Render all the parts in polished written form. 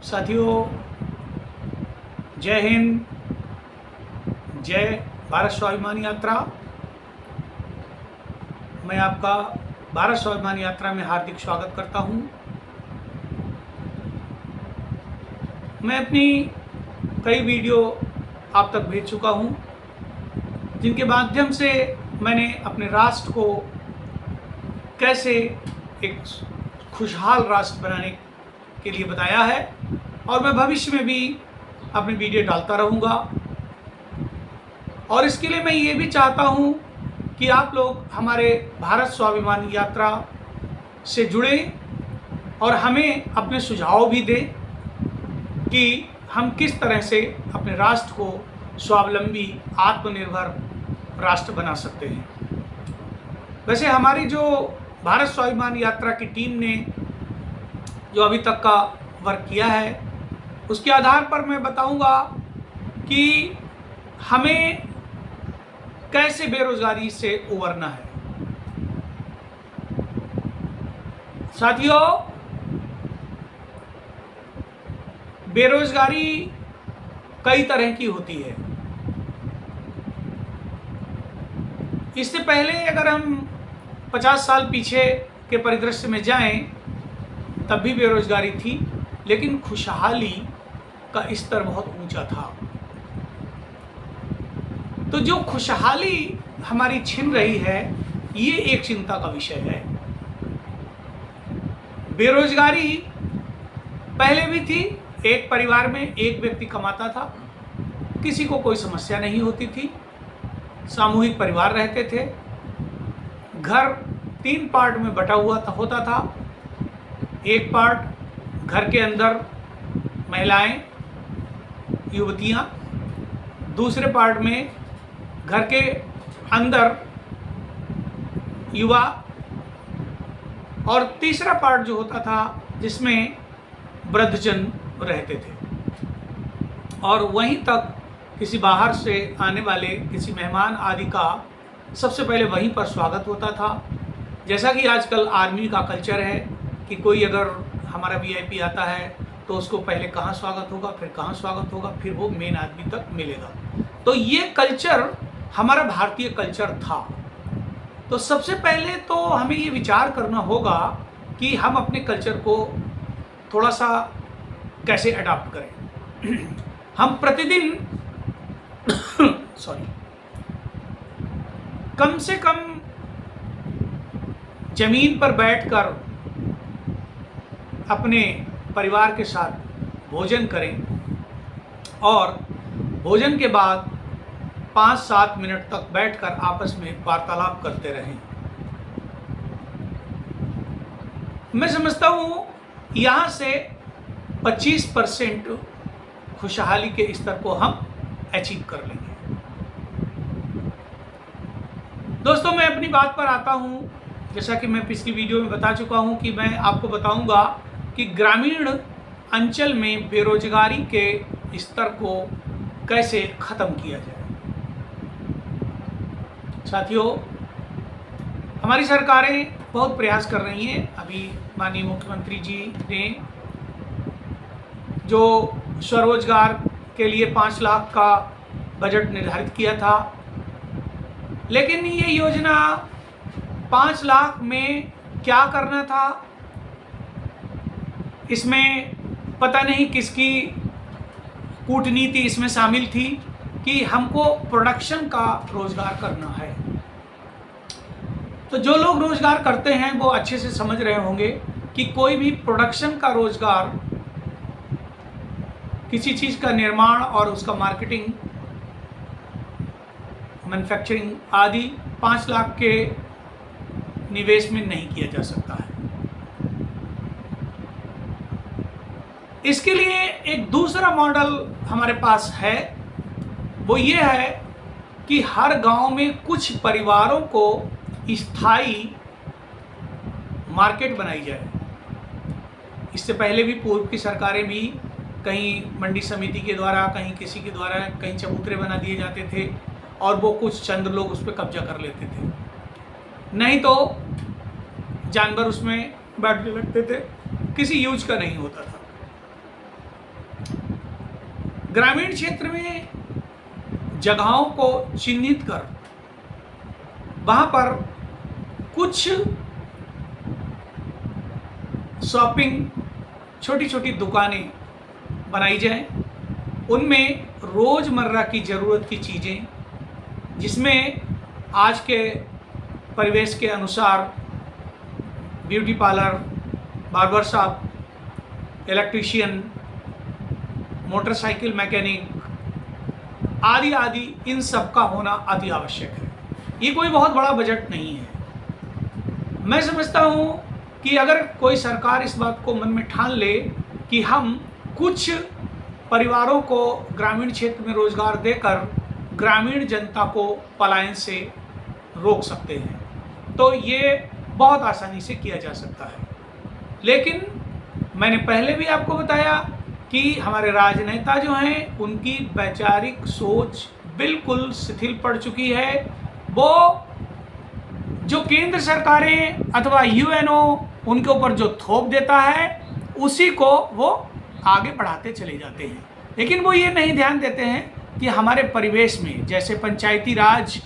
साथियों, जय हिंद, जय भारत स्वाभिमान यात्रा। मैं आपका भारत स्वाभिमान यात्रा में हार्दिक स्वागत करता हूं। मैं अपनी कई वीडियो आप तक भेज चुका हूं, जिनके माध्यम से मैंने अपने राष्ट्र को कैसे एक खुशहाल राष्ट्र बनाने के लिए बताया है, और मैं भविष्य में भी अपनी वीडियो डालता रहूँगा। और इसके लिए मैं ये भी चाहता हूँ कि आप लोग हमारे भारत स्वाभिमान यात्रा से जुड़ें और हमें अपने सुझाव भी दें कि हम किस तरह से अपने राष्ट्र को स्वावलंबी आत्मनिर्भर राष्ट्र बना सकते हैं। वैसे हमारी जो भारत स्वाभिमान यात्रा की टीम ने जो अभी तक का वर्क किया है, उसके आधार पर मैं बताऊंगा कि हमें कैसे बेरोजगारी से उबरना है। साथियों, बेरोजगारी कई तरह की होती है। इससे पहले अगर हम 50 साल पीछे के परिदृश्य में जाएं, तब भी बेरोजगारी थी, लेकिन खुशहाली का स्तर बहुत ऊंचा था। तो जो खुशहाली हमारी छिन रही है, ये एक चिंता का विषय है। बेरोजगारी पहले भी थी। एक परिवार में एक व्यक्ति कमाता था, किसी को कोई समस्या नहीं होती थी। सामूहिक परिवार रहते थे। घर 3 पार्ट में बटा हुआ होता था। एक पार्ट घर के अंदर महिलाएं, युवतियां, दूसरे पार्ट में घर के अंदर युवा, और तीसरा पार्ट जो होता था जिसमें वृद्धजन रहते थे। और वहीं तक किसी बाहर से आने वाले किसी मेहमान आदि का सबसे पहले वहीं पर स्वागत होता था। जैसा कि आजकल आर्मी का कल्चर है कि कोई अगर हमारा वीआईपी आता है तो उसको पहले कहाँ स्वागत होगा, फिर कहाँ स्वागत होगा, फिर वो मेन आदमी तक मिलेगा। तो ये कल्चर हमारा भारतीय कल्चर था। तो सबसे पहले तो हमें ये विचार करना होगा कि हम अपने कल्चर को थोड़ा सा कैसे अडॉप्ट करें। हम प्रतिदिन कम से कम जमीन पर बैठकर अपने परिवार के साथ भोजन करें, और भोजन के बाद 5-7 मिनट तक बैठकर आपस में वार्तालाप करते रहें। मैं समझता हूँ यहाँ से 25% खुशहाली के स्तर को हम अचीव कर लेंगे। दोस्तों, मैं अपनी बात पर आता हूँ। जैसा कि मैं पिछली वीडियो में बता चुका हूँ कि मैं आपको बताऊंगा कि ग्रामीण अंचल में बेरोजगारी के स्तर को कैसे ख़त्म किया जाए। साथियों, हमारी सरकारें बहुत प्रयास कर रही हैं। अभी माननीय मुख्यमंत्री जी ने जो स्वरोजगार के लिए 5 लाख का बजट निर्धारित किया था, लेकिन ये योजना 5 लाख में क्या करना था, इसमें पता नहीं किसकी कूटनीति इसमें शामिल थी कि हमको प्रोडक्शन का रोजगार करना है। तो जो लोग रोजगार करते हैं वो अच्छे से समझ रहे होंगे कि कोई भी प्रोडक्शन का रोजगार, किसी चीज़ का निर्माण और उसका मार्केटिंग, मैन्युफैक्चरिंग आदि 5 लाख के निवेश में नहीं किया जा सकता है। इसके लिए एक दूसरा मॉडल हमारे पास है। वो ये है कि हर गांव में कुछ परिवारों को स्थायी मार्केट बनाई जाए। इससे पहले भी पूर्व की सरकारें भी कहीं मंडी समिति के द्वारा, कहीं किसी के द्वारा, कहीं चबूतरे बना दिए जाते थे और वो कुछ चंद लोग उस पर कब्जा कर लेते थे, नहीं तो जानवर उसमें बैठने लगते थे, किसी यूज का नहीं होता था। ग्रामीण क्षेत्र में जगहों को चिन्हित कर वहाँ पर कुछ शॉपिंग छोटी छोटी दुकानें बनाई जाएं, उनमें रोज़मर्रा की ज़रूरत की चीज़ें, जिसमें आज के परिवेश के अनुसार beauty parlour, barber shop, electrician, motorcycle mechanic आदि आदि, इन सब का होना अति आवश्यक है। ये कोई बहुत बड़ा बजट नहीं है। मैं समझता हूँ कि अगर कोई सरकार इस बात को मन में ठान ले कि हम कुछ परिवारों को ग्रामीण क्षेत्र में रोजगार देकर ग्रामीण जनता को पलायन से रोक सकते हैं, तो ये बहुत आसानी से किया जा सकता है। लेकिन मैंने पहले भी आपको बताया कि हमारे राजनेता जो हैं उनकी वैचारिक सोच बिल्कुल शिथिल पड़ चुकी है। वो जो केंद्र सरकारें अथवा यूएनओ उनके ऊपर जो थोप देता है उसी को वो आगे बढ़ाते चले जाते हैं। लेकिन वो ये नहीं ध्यान देते हैं कि हमारे परिवेश में जैसे पंचायती राज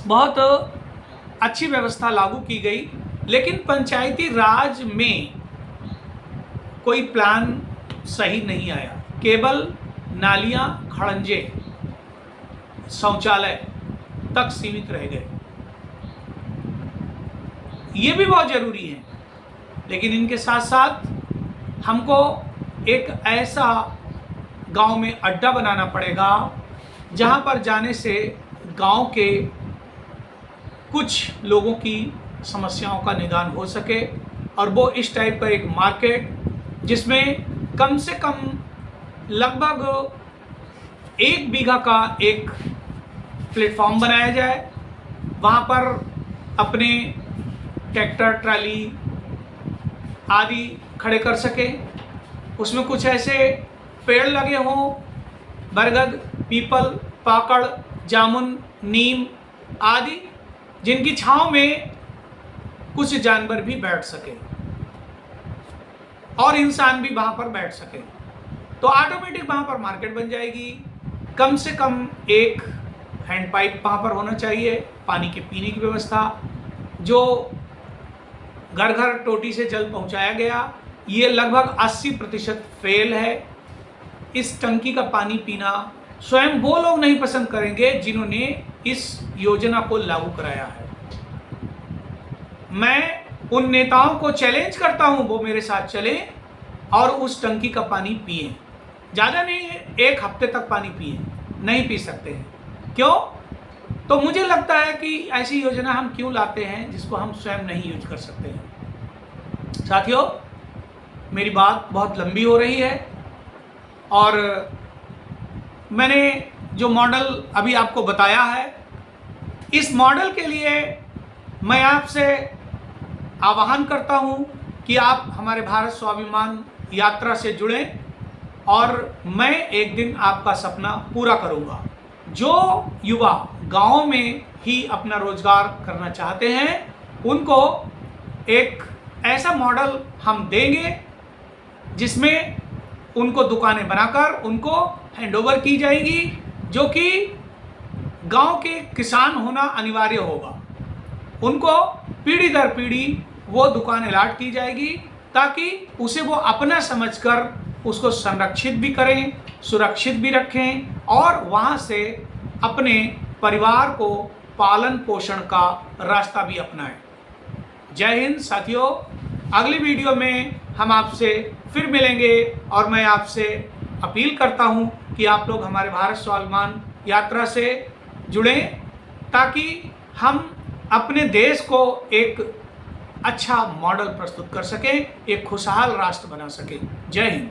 बहुत अच्छी व्यवस्था लागू की गई, लेकिन पंचायती राज में कोई प्लान सही नहीं आया। केवल नालियाँ, खड़ंजे, शौचालय तक सीमित रह गए। ये भी बहुत ज़रूरी है, लेकिन इनके साथ साथ हमको एक ऐसा गांव में अड्डा बनाना पड़ेगा जहां पर जाने से गांव के कुछ लोगों की समस्याओं का निदान हो सके, और वो इस टाइप का एक मार्केट जिसमें कम से कम लगभग 1 बीघा का एक प्लेटफॉर्म बनाया जाए। वहाँ पर अपने ट्रैक्टर, ट्राली आदि खड़े कर सके। उसमें कुछ ऐसे पेड़ लगे हों, बरगद, पीपल, पाकड़, जामुन, नीम आदि, जिनकी छांव में कुछ जानवर भी बैठ सके और इंसान भी वहाँ पर बैठ सके, तो ऑटोमेटिक वहाँ पर मार्केट बन जाएगी। कम से कम एक हैंड पाइप वहाँ पर होना चाहिए, पानी के पीने की व्यवस्था। जो घर घर टोटी से जल पहुँचाया गया, ये लगभग 80% फेल है। इस टंकी का पानी पीना स्वयं वो लोग नहीं पसंद करेंगे जिन्होंने इस योजना को लागू कराया है। मैं उन नेताओं को चैलेंज करता हूं, वो मेरे साथ चले और उस टंकी का पानी पिए। ज़्यादा नहीं है, 1 हफ्ते तक पानी पिए, नहीं पी सकते हैं। क्यों? तो मुझे लगता है कि ऐसी योजना हम क्यों लाते हैं जिसको हम स्वयं नहीं यूज कर सकते हैं। साथियों, मेरी बात बहुत लंबी हो रही है और मैंने जो मॉडल अभी आपको बताया है, इस मॉडल के लिए मैं आपसे आह्वान करता हूं कि आप हमारे भारत स्वाभिमान यात्रा से जुड़ें और मैं एक दिन आपका सपना पूरा करूंगा। जो युवा गांव में ही अपना रोजगार करना चाहते हैं, उनको एक ऐसा मॉडल हम देंगे जिसमें उनको दुकानें बनाकर उनको हैंडओवर की जाएगी, जो कि गांव के किसान होना अनिवार्य होगा। उनको पीढ़ी दर पीढ़ी वो दुकानें लाट की जाएगी ताकि उसे वो अपना समझकर उसको संरक्षित भी करें, सुरक्षित भी रखें और वहाँ से अपने परिवार को पालन पोषण का रास्ता भी अपनाएं। जय हिंद साथियों, अगली वीडियो में हम आपसे फिर मिलेंगे और मैं आपसे अपील करता हूं कि आप लोग हमारे भारत स्वाभिमान यात्रा से जुड़ें ताकि हम अपने देश को एक अच्छा मॉडल प्रस्तुत कर सकें, एक खुशहाल राष्ट्र बना सकें। जय हिंद।